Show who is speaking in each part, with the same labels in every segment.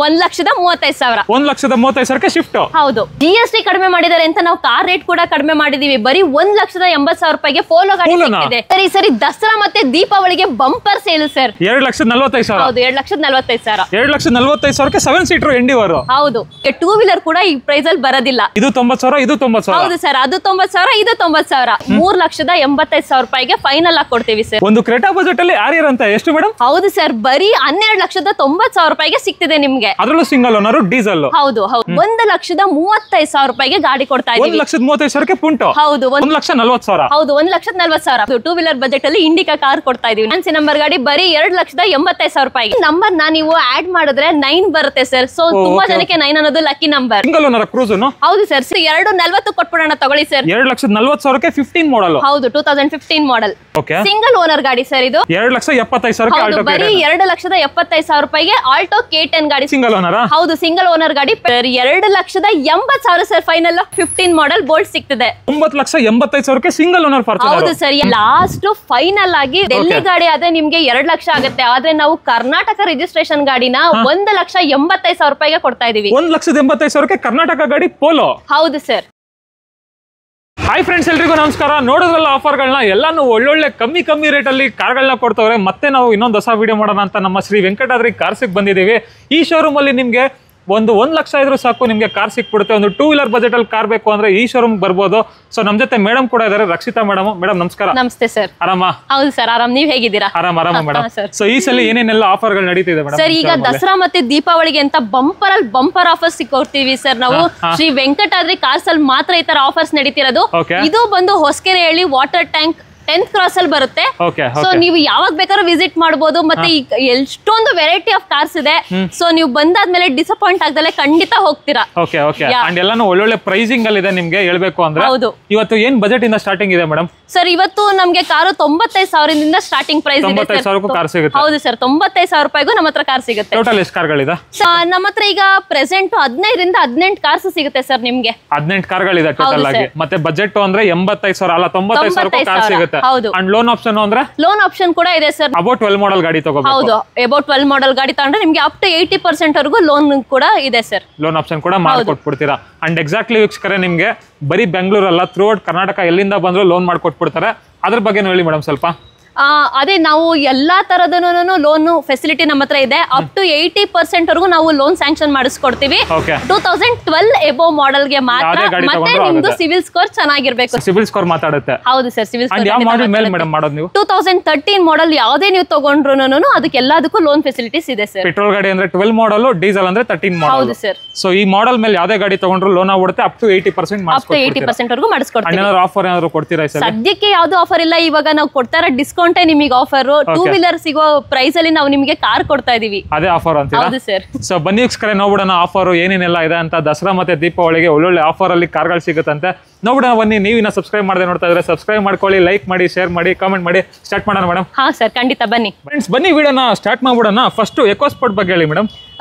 Speaker 1: 1,35,000.
Speaker 2: 1,35,000 shift.
Speaker 1: ಹೌದು, GST ಕಡಿಮೆ ಮಾಡಿದ್ದಾರೆ ಅಂತ ನಾವು ಕಾರ್ ರೇಟ್ ಕೂಡ ಕಡಿಮೆ ಮಾಡಿದೀವಿ. ಬರೀ 1,80,000 ರೂಪಾಯಿಗೆ ಪೋಲೋ ಗಾಡಿ ಸಿಕ್ಕಿದೆ ಸರ್. ಈ ಸರಿ ದಸರಾ ಮತ್ತೆ ದೀಪಾವಳಿಗೆ ಬಂಪರ್ ಸೇಲ್ ಸರ್.
Speaker 2: 2,45,000.
Speaker 1: ಹೌದು, 2,45,000.
Speaker 2: 2,45,000 7 ಸೀಟರ್ ಎಂಡಿವರ್.
Speaker 1: ಹೌದು, 2 ವೀಲರ್ ಕೂಡ ಈ ಪ್ರೈಸ್ ಅಲ್ಲಿ ಬರೋದಿಲ್ಲ.
Speaker 2: ಇದು 90,000, ಇದು 90,000.
Speaker 1: ಹೌದು ಸರ್, ಅದು 90,000, ಇದು 90,000. 3,85,000 ರೂಪಾಯಿಗೆ ಫೈನಲ್ ಆಗಿ ಕೊಡ್ತೀವಿ ಸರ್.
Speaker 2: ಒಂದು ಕ್ರೆಟಾ ಬಜೆಟ್ ಅಲ್ಲಿ ಆರಿಯರ್ ಅಂತ ಎಷ್ಟು ಮೇಡಮ್?
Speaker 1: ಹೌದು ಸರ್, ಬರೀ 12,90,000 ರೂಪಾಯಿಗೆ ಸಿಗ್ತಿದೆ ನಿಮ್ಗೆ.
Speaker 2: ಅದರಲ್ಲೂ ಸಿಂಗಲ್ ಓನರ್, ಡೀಸೆಲ್.
Speaker 1: ಹೌದು ಹೌದು, 1,35,000 ರೂಪಾಯಿಗೆ ಗಾಡಿ ಕೊಡ್ತಾ ಇದ್ದೀವಿ.
Speaker 2: 1,35,000 ಪುಂಟು.
Speaker 1: ಹೌದು,
Speaker 2: 1,40,000.
Speaker 1: ಹೌದು, 1,40,000. 2 ವೀಲರ್ ಬಜೆಟ್ ಅಲ್ಲಿ ಇಂಡಿಕಾ ಕಾರ್ ಕೊಡ್ತಾ ಇದೀವಿ. ಫ್ಯಾನ್ಸಿ ನಂಬರ್ ಗಾಡಿ ಬರೀ 2,85,000 ರೂಪಾಯಿಗೆ. ನಂಬರ್ ನೀವು ಆಡ್ ಮಾಡಿದ್ರೆ 9 ಬರುತ್ತೆ ಸರ್. ಸೊ ತುಂಬಾ ಜನಕ್ಕೆ 9 ಅನ್ನೋದು lucky number.
Speaker 2: Single owner cruise.
Speaker 1: ಹೌದು ಸರ್, 2,40 ಕೊಟ್ಬಿಡೋಣ ತಗೊಳ್ಳಿ ಸರ್.
Speaker 2: 2,40,000 15 ಮಾಡಲ್.
Speaker 1: ಹೌದು, 2015 ಮಾಡಲ್. ಸಿಂಗಲ್ ಓನರ್ ಗಾಡಿ ಸರ್ ಇದು.
Speaker 2: 2,75,000.
Speaker 1: ಬರೀ 2,75,000 ರೂಪಾಯಿಗೆ ಆಲ್ಟೋ K10 ಗಾಡಿ.
Speaker 2: Single owner.
Speaker 1: ಹೌದು, ಸಿಂಗಲ್ ಓನರ್ ಗಾಡಿ. 2,80,000 ಸರ್ ಫೈನಲ್. 15 ಮಾಡಲ್ ಬೋಲ್ಟ್ ಸಿಗ್ತದೆ.
Speaker 2: 9,85,000 ಸಿಂಗಲ್ ಓನರ್ ಫಾರ್ಚುನರ್.
Speaker 1: ಹೌದು ಸರ್, ಲಾಸ್ಟ್ ಫೈನಲ್ ಆಗಿ ಡೆಲ್ಲಿ ಗಾಡಿ ಆದ್ರೆ ನಿಮ್ಗೆ 2 ಲಕ್ಷ ಆಗುತ್ತೆ. ಆದ್ರೆ ನಾವು ಕರ್ನಾಟಕ ರಿಜಿಸ್ಟ್ರೇಷನ್ ಗಾಡಿನ 1,85,000 ರೂಪಾಯಿಗೆ ಕೊಡ್ತಾ ಇದೀವಿ.
Speaker 2: 1,85,000 ಕರ್ನಾಟಕ ಗಾಡಿ ಪೋಲೋ.
Speaker 1: ಹೌದು ಸರ್.
Speaker 2: ಹಾಯ್ ಫ್ರೆಂಡ್ಸ್, ಎಲ್ರಿಗೂ ನಮಸ್ಕಾರ. ನೋಡೋದ್ರಲ್ಲ ಆಫರ್ಗಳನ್ನ ಎಲ್ಲಾನು ಒಳ್ಳೊಳ್ಳೆ ಕಮ್ಮಿ ರೇಟ್ ಅಲ್ಲಿ ಕಾರ್ಗಳನ್ನ ಕೊಡ್ತವ್ರೆ. ಮತ್ತೆ ನಾವು ಇನ್ನೊಂದು ಹೊಸ ವಿಡಿಯೋ ಮಾಡೋಣ ಅಂತ ನಮ್ಮ ಶ್ರೀ ವೆಂಕಟಾದ್ರಿ ಕಾರ್ಸಿಗೆ ಬಂದಿದ್ದೀವಿ. ಈ ಶೋರೂಮ್ ಅಲ್ಲಿ ನಿಮ್ಗೆ ಒಂದು 1 ಲಕ್ಷ ಇದ್ರೂ ಸಾಕು ನಿಮ್ಗೆ ಕಾರ್ ಸಿಕ್ಬಿಡುತ್ತೆ. ಒಂದು 2 ವೀಲರ್ ಬಜೆಟ್ ಅಲ್ಲಿ ಕಾರ್ ಬೇಕು ಅಂದ್ರೆ ಈ ಶೋರೂಮ್ ಬರ್ಬೋದು. ಸೊ ನಮ್ ಜೊತೆ ಮೇಡಮ್ ಕೂಡ ಇದಾರೆ, ರಕ್ಷಿತಾ ಮೇಡಮ್. ಮೇಡಮ್ ನಮಸ್ಕಾರ.
Speaker 1: ನಮಸ್ತೆ ಸರ್.
Speaker 2: ಆರಾಮ?
Speaker 1: ಹೌದು ಸರ್, ಆರಾಮ್. ನೀವ್ ಹೇಗಿದ್ದೀರಾ?
Speaker 2: ಆರಾಮ ಮೇಡಮ್. ಸೊ ಈ ಸಲ ಏನೇನೆಲ್ಲ ಆಫರ್ಗಳು ನಡೀತಿದೆ ಮೇಡಮ್?
Speaker 1: ಸರ್, ಈಗ ದಸರಾ ಮತ್ತೆ ದೀಪಾವಳಿಗೆ ಅಂತ ಬಂಪರ್ ಆಫರ್ಸ್ ಸಿಕ್ಕೊಡ್ತೀವಿ ಸರ್ ನಾವು. ಶ್ರೀ ವೆಂಕಟಾದ್ರಿ ಕಾರ್ಸ್ ಅಲ್ಲಿ ಮಾತ್ರ ಈ ತರ ಆಫರ್ಸ್ ನಡೀತಿರೋದು. ಇದು ಬಂದು Hosakerehalli water tank 10th cross ಅಲ್ಲಿ ಬರುತ್ತೆ. ಸೊ ನೀವು ಯಾವಾಗ ಬೇಕಾದ್ರೂ ವಿಸಿಟ್ ಮಾಡಬಹುದು. ಮತ್ತೆ ಎಷ್ಟೊಂದು ವೆರೈಟಿ ಆಫ್ ಕಾರ್ಸ್ ಇದೆ. ಸೊ ನೀವು ಬಂದಾದ್ಮೇಲೆ ಡಿಸಪಾಯಿಂಟ್ ಆಗದಲ್ಲೇ ಖಂಡಿತ ಹೋಗ್ತೀರಾ.
Speaker 2: ಎಲ್ಲಾನು ಒಳ್ಳೊಳ್ಳೆ ಪ್ರೈಸಿಂಗ್ ಅಲ್ಲಿ ಇದೆ ನಿಮ್ಗೆ ಹೇಳ್ಬೇಕು ಅಂದ್ರೆ. ಇವತ್ತು ಏನ್ ಬಜೆಟ್ ಇಂದ ಸ್ಟಾರ್ಟಿಂಗ್ ಇದೆ ಮೇಡಮ್?
Speaker 1: ಸರ್, ಇವತ್ತು ನಮ್ಗೆ ಕಾರು 95,000 ಸ್ಟಾರ್ಟಿಂಗ್ ಪ್ರೈಸ್ ಇದೆ.
Speaker 2: 95,000 ಕಾರ್ ಸಿಗುತ್ತೆ.
Speaker 1: ಹೌದು ಸರ್, 95,000 ರೂಪಾಯಿಗೂ ನಮ್ಮ ಹತ್ರ ಕಾರ್ ಸಿಗುತ್ತೆ.
Speaker 2: ಟೋಟಲ್ ಎಷ್ಟು ಕಾರ್ಗಳಿದೆ
Speaker 1: ನಮ್ಮ ಹತ್ರ? ಈಗ ಪ್ರೆಸೆಂಟ್ 15ರಿಂದ 18 ಕಾರ್ಸ್ ಸಿಗುತ್ತೆ ಸರ್ ನಿಮ್ಗೆ.
Speaker 2: 18 ಕಾರ್ಗಳಿದೆ ಟೋಟಲ್ ಆಗಿ. ಮತ್ತೆ ಬಜೆಟ್ ಅಂದ್ರೆ 85,000 ಅಲ್ಲ 95,000 ಕಾರ್ ಸಿಗುತ್ತೆ.
Speaker 1: ಹೌದು.
Speaker 2: ಅಂಡ್ ಲೋನ್ ಆಪ್ಷನ್ ಅಂದ್ರೆ
Speaker 1: ಲೋನ್ ಆಪ್ಷನ್ ಕೂಡ ಇದೆ ಸರ್.
Speaker 2: ಅಬೌಟ್ 12 ಮಾಡೆಲ್ ಗಾಡಿ ತಗೋಬೇಕು.
Speaker 1: ಹೌದು, ಅಬೌಟ್ 12 ಮಾಡೆಲ್ ಗಾಡಿ ತಗೊಂಡ್ರೆ ನಿಮ್ಗೆ ಅಪ್ ಟು 80% ವರೆಗೂ ಲೋನ್ ಕೂಡ ಇದೆ ಸರ್.
Speaker 2: ಲೋನ್ ಆಪ್ಷನ್ ಕೂಡ ಮಾಡ್ಕೊಟ್ಬಿಡ್ತೀರಾ. ಅಂಡ್ ಎಕ್ಸಾಕ್ಟ್ಲಿ ವೀಕ್ಷಕರೇ, ನಿಮ್ಗೆ ಬರೀ ಬೆಂಗಳೂರಲ್ಲ, ಥ್ರೂ ಔಟ್ ಕರ್ನಾಟಕ ಎಲ್ಲಿಂದ ಬಂದ್ರು ಲೋನ್ ಮಾಡ್ಕೊಟ್ಬಿಡ್ತಾರೆ. ಅದ್ರ ಬಗ್ಗೆ ಹೇಳಿ ಮೇಡಮ್ ಸ್ವಲ್ಪ.
Speaker 1: ಅದೇ, ನಾವು ಎಲ್ಲಾ ತರದನು ಲೋನ್ ಫೆಸಿಲಿಟಿ ನಮ್ಮ ಹತ್ರ ಇದೆ. ಅಪ್ ಟು 80% ವರೆಗೂ ನಾವು ಲೋನ್ ಸ್ಯಾಂಕ್ಷನ್ ಮಾಡಿಸ್ಕೊಡ್ತೀವಿ. 2012 ಎಬೋ ಮಾಡೆಲ್ ಗೆ ಮಾತ್ರ. ಮತ್ತೆ ನಿಮ್ದು ಸಿವಿಲ್ ಸ್ಕೋರ್ ಚೆನ್ನಾಗಿರ್ಬೇಕು.
Speaker 2: ಸಿವಿಲ್ ಸ್ಕೋರ್ ಮಾತಾಡುತ್ತೆ.
Speaker 1: ಹೌದು ಸರ್, ಸಿವಿಲ್ ಸ್ಕೋರ್.
Speaker 2: ಯಾವ ಮಾಡೆಲ್ ಮೇಲೆ ಮೇಡಮ್ ಮಾಡೋದು ನೀವು?
Speaker 1: 2013 ಮಾಡೆಲ್ ಯಾವುದೇ ನೀವು ತಗೊಂಡ್ರು ಅದಕ್ಕೆಲ್ಲದಕ್ಕೂ ಲೋನ್ ಫೆಸಿಲಿಟೀಸ್ ಇದೆ ಸರ್.
Speaker 2: ಪೆಟ್ರೋಲ್ ಗಾಡಿ ಅಂದ್ರೆ 12 ಮಾಡೆಲ್, ಡೀಸೆಲ್ ಅಂದ್ರೆ 13 ಮಾಡೆಲ್.
Speaker 1: ಹೌದು ಸರ್.
Speaker 2: ಸೊ ಈ ಮಾಡೆಲ್ ಮೇಲೆ ಯಾವುದೇ ಗಾಡಿ ತಗೊಂಡ್ರು ಲೋನ್ ಆಗ್ಬಿಡುತ್ತೆ. ಅಪ್ ಟು 80%
Speaker 1: ವರೆಗೂ ಮಾಡಿಸ್ಕೊಡ್ತೀವಿ.
Speaker 2: ಆಫರ್ ಏನಾದ್ರು ಕೊಡ್ತೀರಾ?
Speaker 1: ಸದ್ಯಕ್ಕೆ ಯಾವ್ದು ಆಫರ್ ಇಲ್ಲ. ಇವಾಗ ನಾವು ಕೊಡ್ತಾ ಇರೋ ಡಿಸ್ಕೌಂಟ್ ನಿಮಗೆ ಆಫರ್. 2 ವೀಲರ್ ಸಿಗೋ ಪ್ರೈಸ್ ಅಲ್ಲಿ ನಾವು ನಿಮಗೆ ಕಾರ್ ಕೊಡ್ತಾ ಇದೀವಿ.
Speaker 2: ಅದೇ ಆಫರ್ ಅಂತೀರಾ?
Speaker 1: ಹೌದು ಸರ್.
Speaker 2: ಸೊ ಬನ್ನಿ ವೀಕ್ಷಕರೇ, ನೋಡೋಣ ಆಫರ್ ಏನೇನೆಲ್ಲ ಇದೆ ಅಂತ. ದಸರಾ ಮತ್ತೆ ದೀಪಾವಳಿಗೆ ಒಳ್ಳೊಳ್ಳೆ ಆಫರ್ ಅಲ್ಲಿ ಕಾರ್ಗಳು ಸಿಗುತ್ತಂತೆ. ನೋಡೋಣ ಬನ್ನಿ. ನೀವಿನ್ನ ಸಬ್ಸ್ಕ್ರೈಬ್ ಮಾಡದೆ ನೋಡ್ತಾ ಇದ್ರೆ ಸಬ್ಸ್ಕ್ರೈಬ್ ಮಾಡ್ಕೊಳ್ಳಿ, ಲೈಕ್ ಮಾಡಿ, ಶೇರ್ ಮಾಡಿ, ಕಾಮೆಂಟ್ ಮಾಡಿ. ಸ್ಟಾರ್ಟ್ ಮಾಡೋಣ ಮೇಡಮ್?
Speaker 1: ಹಾ ಸರ್, ಖಂಡಿತ ಬನ್ನಿ.
Speaker 2: ಫ್ರೆಂಡ್ಸ್, ಬನ್ನಿ ವಿಡಿಯೋನ ಸ್ಟಾರ್ಟ್ ಮಾಡ್ಬಿಡೋಣ. ಫಸ್ಟ್ ಎಕೋಸ್ಪೋರ್ಟ್ ಬಗ್ಗೆ ಹೇಳಿ ಮೇಡಮ್.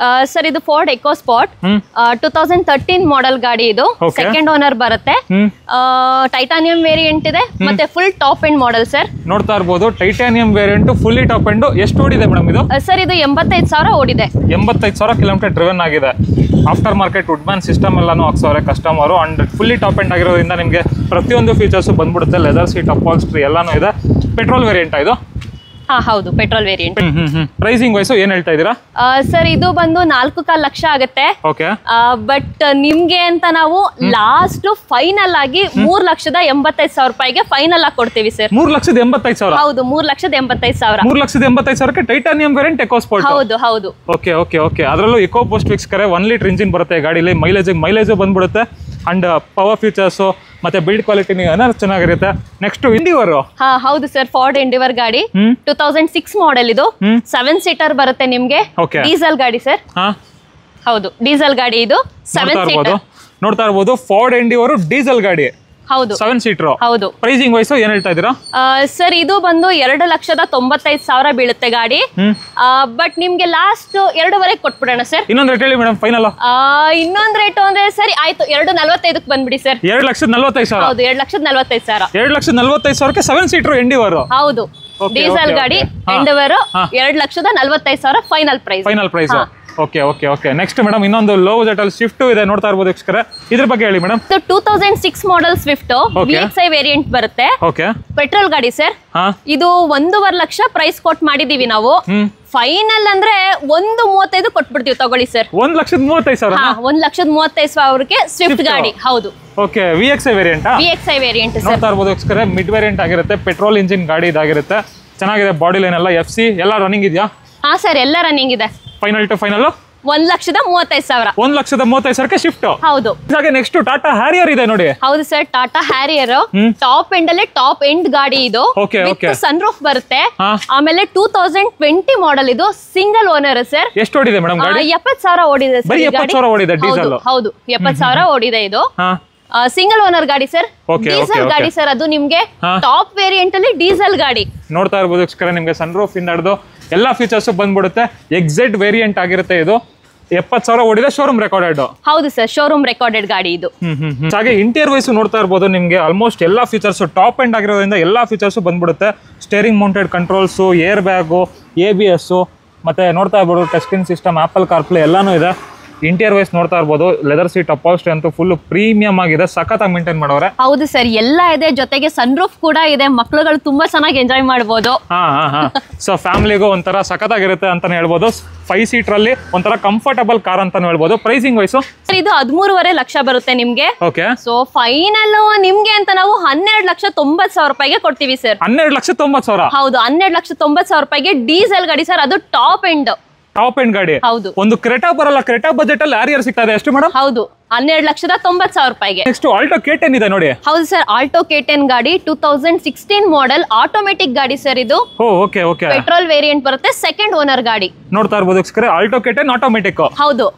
Speaker 1: ಸರ್, ಇದು ಫೋರ್ಡ್ ಎಕೋಸ್ಪೋರ್ಟ್ 2013 ಮಾಡೆಲ್ ಗಾಡಿ. ಇದು ಸೆಕೆಂಡ್ ಓನರ್ ಬರುತ್ತೆ. ಟೈಟಾನಿಯಂ ವೇರಿಯಂಟ್ ಇದೆ. ಮತ್ತೆ full top end model sir.
Speaker 2: ನೋಡ್ತಾ ಇರಬಹುದು, titanium variant, fully top end. ಎಷ್ಟು ಓಡಿದೆ ಮೇಡಮ್ ಇದು?
Speaker 1: ಸರ್, ಇದು 85,000 ಓಡಿದೆ.
Speaker 2: 85,000 ಕಿಲೋಮೀಟರ್ ಡ್ರಿವನ್ ಆಗಿದೆ. ಆಫ್ಟರ್ ಮಾರ್ಕೆಟ್ ವುಡ್ಮ್ಯಾನ್ ಸಿಸ್ಟಮ್ ಎಲ್ಲಾನು ಹಾಕ್ಸವ್ರೆ customer. And fully top end ಆಗಿರೋದ್ರಿಂದ ನಿಮಗೆ ಪ್ರತಿಯೊಂದು ಫೀಚರ್ಸ್ ಬಂದ್ಬಿಡುತ್ತೆ. ಲೆದರ್ ಸೀಟ್, ಅಪಾಲ್ಸ್ಟ್ರಿ ಎಲ್ಲಾನು ಇದೆ. ಪೆಟ್ರೋಲ್ ವೇರಿಯಂಟ್ ಇದು?
Speaker 1: ಹೌದು, ಪೆಟ್ರೋಲ್ ವೇರಿಯಂಟ್.
Speaker 2: ಪ್ರೈಸಿಂಗ್ ವೈಸ್ ಏನ್ ಹೇಳ್ತಾ ಇದೀರಾ?
Speaker 1: ಸರ್, ಇದು ಬಂದು 4.5 ಲಕ್ಷ ಆಗುತ್ತೆ. ಬಟ್ ನಿಮ್ಗೆ ಅಂತ ನಾವು ಲಾಸ್ಟ್ ಫೈನಲ್ ಆಗಿ 3,85,000 ರೂಪಾಯಿಗೆ ಫೈನಲ್ ಆಗಿ ಕೊಡ್ತೀವಿ ಸರ್.
Speaker 2: 3,85,000?
Speaker 1: ಹೌದು, 3,85,000.
Speaker 2: 3,85,000 ಟೈಟಾನಿಯಂ ವೇರಿಯಂಟ್ ಎಕೋಸ್ಪೋರ್ಟ್.
Speaker 1: ಹೌದು ಹೌದು.
Speaker 2: ಓಕೆ. ಅದರಲ್ಲೂ ಇಕೋ ಬೂಸ್ಟ್ ವೀಕ್ಷಕರೇ 1 ಲೀಟರ್ ಇಂಜಿನ್ ಬರುತ್ತೆ ಗಾಡಿಲಿ. ಮೈಲೇಜ್ ಬಂದ್ಬಿಡುತ್ತೆ. ಅಂಡ್ ಪವರ್ ಫೀಚರ್ಸ್ ಮತ್ತೆ ಬಿಲ್ಡ್ ಕ್ವಾಲಿಟಿ ಚೆನ್ನಾಗಿರುತ್ತೆ. Next endeavour.
Speaker 1: ಹೌದು ಸರ್, ಫೋರ್ಡ್ ಎಂಡಿವರ್ ಗಾಡಿ 2006 ಮಾಡೆಲ್. ಇದು 7 ಸೀಟರ್ ಬರುತ್ತೆ ನಿಮ್ಗೆ. ಡೀಸೆಲ್ ಗಾಡಿ ಸರ್. ಹೌದು, ಡೀಸೆಲ್ ಗಾಡಿ. ಇದು 7 ಸೀಟರ್.
Speaker 2: ನೋಡ್ತಾ ಇರಬಹುದು, ಫೋರ್ಡ್ ಎಂಡಿವರ್ ಡೀಸೆಲ್ ಗಾಡಿ.
Speaker 1: ಹೌದು,
Speaker 2: 7 ಸೀಟರ್.
Speaker 1: ಹೌದು.
Speaker 2: ಪ್ರೈಸಿಂಗ್ ವೈಸ್ ಏನ್ ಹೇಳ್ತಾ ಇದೀರಾ?
Speaker 1: ಸರ್, ಇದು ಬಂದು 2,95,000 ಬೀಳುತ್ತೆ ಗಾಡಿ. ಬಟ್ ನಿಮ್ಗೆ ಲಾಸ್ಟ್ 2.5 ಕೊಟ್ಬಿಡೋಣ ಸರ್.
Speaker 2: ಇನ್ನೊಂದು ರೇಟ್ ಹೇಳಿ ಮೇಡಮ್ ಫೈನಲ್.
Speaker 1: ಇನ್ನೊಂದು ರೇಟ್ ಅಂದ್ರೆ ಸರಿ ಆಯ್ತು, 2,45,000 ಬಂದ್ಬಿಡಿ ಸರ್.
Speaker 2: 2,45,000?
Speaker 1: ಹೌದು, 2,45,000.
Speaker 2: 2,45,000 7 ಸೀಟರ್ ಎಂಡಿವರ್.
Speaker 1: ಹೌದು, ಡೀಸೆಲ್ ಗಾಡಿ Endeavour 2,45,000 final price.
Speaker 2: Okay okay okay next madam ಇನ್ನೊಂದು ಲೋ ಬಜೆಟ್ ಅಲ್ಲಿ ಸ್ವಿಫ್ಟ್ ಇದೆ ನೋಡ್ತಾ ಇರಬಹುದು ವೀಕ್ಷಕರ, ಇದ್ರ ಬಗ್ಗೆ ಹೇಳಿ madam.
Speaker 1: 2006 model Swift VXI variant ಬರುತ್ತೆ.
Speaker 2: ಓಕೆ,
Speaker 1: ಪೆಟ್ರೋಲ್ ಗಾಡಿ ಸರ್. ಇದು 1.5 ಲಕ್ಷ ಪ್ರೈಸ್ ಕೊಟ್ ಮಾಡಿದೀವಿ ನಾವು. ಫೈನಲ್ ಅಂದ್ರೆ 1.35 ಕೊಟ್ಬಿಡ್ತೀವಿ, ತಗೊಳ್ಳಿ ಸರ್.
Speaker 2: 1,35,000.
Speaker 1: 1,35,000ಕ್ಕೆ ಸ್ವಿಫ್ಟ್ ಗಾಡಿ. ಹೌದು.
Speaker 2: Okay, VXI variant.
Speaker 1: VXI variant sir.
Speaker 2: ನೋಡ್ತಾ ಇರಬಹುದು ವೀಕ್ಷಕರ, ಮಿಡ್ ವೇರಿಯಂಟ್ ಆಗಿರುತ್ತೆ, ಪೆಟ್ರೋಲ್ ಇಂಜಿನ್ ಗಾಡಿ ಇದಾಗಿರುತ್ತೆ, ಚೆನ್ನಾಗಿದೆ. ಬಾಡಿ ಲೈನ್ ಎಲ್ಲ FC ಎಲ್ಲ ರನ್ನಿಂಗ್ ಇದೆಯಾ?
Speaker 1: ಹಾ ಸರ್, ಎಲ್ಲ ರನ್ನಿಂಗ್ ಇದೆ.
Speaker 2: Final to final
Speaker 1: 1,35,000.
Speaker 2: 1,35,000ಕ್ಕೆ ಶಿಫ್ಟ್.
Speaker 1: ಹೌದು.
Speaker 2: ಹಾಗೆ ನೆಕ್ಸ್ಟ್ ಟಾಟಾ ಹ್ಯಾರಿಯರ್ ಇದೆ ನೋಡಿ.
Speaker 1: ಹೌದು sir, Tata Harrier top end ಅಲ್ಲಿ ಟಾಪ್ ಎಂಡ್ ಗಾಡಿ ಇದು. ಸನ್ ರೂಫ್ ಬರುತ್ತೆ. ಆಮೇಲೆ 2020 ಮಾಡೆಲ್ ಇದು, ಸಿಂಗಲ್ ಓನರ್ ಸರ್.
Speaker 2: ಎಷ್ಟು ಓಡಿದೆ ಮೇಡಮ್ ಗಾಡಿ?
Speaker 1: 70,000 ಓಡಿದೆ ಸರ್.
Speaker 2: 70,000 ಓಡಿದೆ ಡೀಸೆಲ್.
Speaker 1: ಹೌದು, 70,000 ಓಡಿದೆ ಇದು. ಸಿಂಗಲ್ ಓನರ್ ಗಾಡಿ ಸರ್, ಡೀಸೆಲ್ ಗಾಡಿ ಸರ್. ಅದು ನಿಮ್ಗೆ ಟಾಪ್ ವೇರಿಯಂಟ್ ಅಲ್ಲಿ ಡೀಸೆಲ್ ಗಾಡಿ. ನೋಡ್ತಾ
Speaker 2: ಇರಬಹುದು ವೀಕ್ಷಕರೇ, ನಿಮ್ಗೆ ಸನ್ ರೂಫ್ ಇಂದ ಹಿಡಿದು ಎಲ್ಲಾ ಫೀಚರ್ಸ್ ಬಂದ್ಬಿಡುತ್ತೆ. ಎಕ್ಸೆಡ್ ವೇರಿಯಂಟ್ ಆಗಿರುತ್ತೆ ಇದು. 70,000 ಓಡಿದೆ, ಶೋರೂಮ್ ರೆಕಾರ್ಡೆಡ್.
Speaker 1: ಹೌದು ಸರ್, ಶೋರೂಮ್ ರೆಕಾರ್ಡೆಡ್ ಗಾಡಿ ಇದು.
Speaker 2: ಹಾಗೆ ಇಂಟೀರಿಯರ್ ವೈಸ್ ನೋಡ್ತಾ ಇರಬಹುದು, ನಿಮ್ಗೆ ಆಲ್ಮೋಸ್ಟ್ ಎಲ್ಲಾ ಫೀಚರ್ಸ್ ಟಾಪ್ ಎಂಡ್ ಆಗಿರೋದ್ರಿಂದ ಎಲ್ಲಾ ಫೀಚರ್ಸ್ ಬಂದ್ಬಿಡುತ್ತೆ. Steering mounted controls, air bag, ABS, ಮತ್ತೆ ನೋಡ್ತಾ ಇರ್ಬೋದು touch screen system, apple CarPlay ಎಲ್ಲಾನು ಇದೆ. ಇಂಟೀರಿಯರ್ ವೈಸ್ ನೋಡ್ತಾ ಇರ್ಬೋದು, ಲೆದರ್ ಸೀಟ್ ಅಪಾಲ್ಸ್ಟ್ರಿ ಅಂತೂ ಫುಲ್ ಪ್ರೀಮಿಯಂ ಆಗಿದೆ, ಸಖತ್ತಾಗಿ ಮೇಂಟೈನ್ ಮಾಡೋರೆ.
Speaker 1: ಹೌದು ಸರ್, ಎಲ್ಲ ಇದೆ, ಜೊತೆಗೆ ಸನ್ ರೂಫ್ ಕೂಡ ಇದೆ, ಮಕ್ಕಳುಗಳು ತುಂಬಾ ಚೆನ್ನಾಗಿ ಎಂಜಾಯ್ ಮಾಡಬಹುದು.
Speaker 2: ಸೊ ಫ್ಯಾಮಿಲಿಗೂ ಒಂಥರ ಸಖತ್ತಾಗಿರುತ್ತೆ ಅಂತಾನೆ ಹೇಳ್ಬೋದು. 5 ಸೀಟರ್ ಅಲ್ಲಿ ಒಂಥರ ಕಂಫರ್ಟಬಲ್ ಕಾರ್ ಅಂತಾನೆ ಹೇಳ್ಬೋದು. ಪ್ರೈಸಿಂಗ್ ವೈಸ್
Speaker 1: ಇದು 13.5 ಲಕ್ಷ ಬರುತ್ತೆ ನಿಮ್ಗೆ.
Speaker 2: ಓಕೆ,
Speaker 1: ಸೊ ಫೈನಲ್ ನಿಮ್ಗೆ ಅಂತ ನಾವು 12,90,000 ರೂಪಾಯಿಗೆ ಕೊಡ್ತೀವಿ ಸರ್.
Speaker 2: 12,90,000?
Speaker 1: ಹೌದು, 12,90,000 ರೂಪಾಯಿಗೆ ಡೀಸೆಲ್ ಗಾಡಿ ಸರ್, ಅದು ಟಾಪ್ ಎಂಡ್.
Speaker 2: ಟಾಪ್ ಎಂಡ್ ಗಾಡಿ.
Speaker 1: ಹೌದು.
Speaker 2: ಒಂದು ಕ್ರೆಟಾ ಬರಲ್ಲ, ಕ್ರೆಟಾ ಬಜೆಟ್ ಅಲ್ಲಿ ಹ್ಯಾರಿಯರ್ ಸಿಗ್ತಾ ಇದೆ. ಎಷ್ಟು ಮೇಡಮ್?
Speaker 1: ಹೌದು, 12,90,000 ರೂಪಾಯಿಗೆ.
Speaker 2: ನೆಕ್ಸ್ಟ್ ಆಲ್ಟೋ K10 ಇದೆ ನೋಡಿ.
Speaker 1: ಹೌದು ಸರ್, ಆಲ್ಟೋ K10 ಗಾಡಿ 2016 ಮಾಡೆಲ್ ಆಟೋಮೆಟಿಕ್ ಗಾಡಿ ಸರ್ ಇದು.
Speaker 2: Okay okay.
Speaker 1: ಪೆಟ್ರೋಲ್ ವೇರಿಯಂಟ್ ಬರುತ್ತೆ, ಸೆಕೆಂಡ್ ಓನರ್ ಗಾಡಿ.
Speaker 2: ನೋಡ್ತಾ ಇರಬಹುದು ವೀಕ್ಷಕರೇ, ಆಲ್ಟೋ K10 ಆಟೋಮೆಟಿಕ್.
Speaker 1: ಹೌದು.